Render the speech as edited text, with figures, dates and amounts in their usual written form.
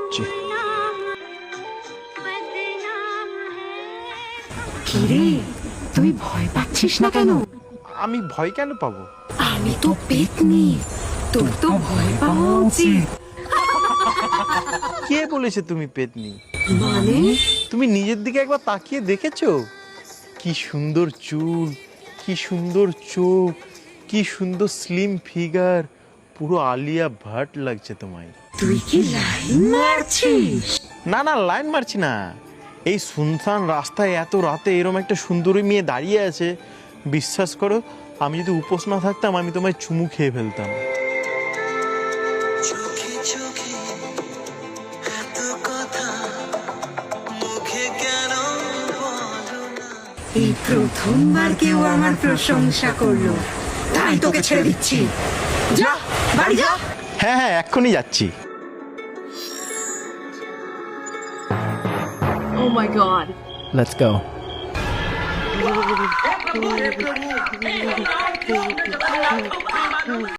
করছি। কিরে, তুই ভয় পাচ্ছিস না কেন? আমি ভয় কেন পাবো? আমি তো পেতনি, তোর তো ভয় পাওয়া উচিত। কে বলেছে তুমি পেতনি? মানে? তুমি নিজের দিকে একবার তাকিয়ে দেখেছো? কি সুন্দর চুল, কি সুন্দর চোখ, কি সুন্দর স্লিম ফিগার, পুরো আলিয়া ভাট লাগছে তোমায়। তুই কি লাইন মারছিস? না না, লাইন মারছি না। এই শুনশান রাস্তায় এত রাতে এরম একটা সুন্দরী মেয়ে দাঁড়িয়ে আছে, বিশ্বাস করো আমি যদি উপোস না থাকতাম আমি তোমায় চুমু খেয়ে ফেলতাম। চোখে চোখে এত কথা মুখে কেন বলো না? এই প্রথমবার কেউ আমার প্রশংসা করলো, তাই তোকে ছেড়ে দিচ্ছি। যা, বাড়ি যা। হ্যাঁ হ্যাঁ, এক্ষুনি যাচ্ছি। Oh my god. Let's go.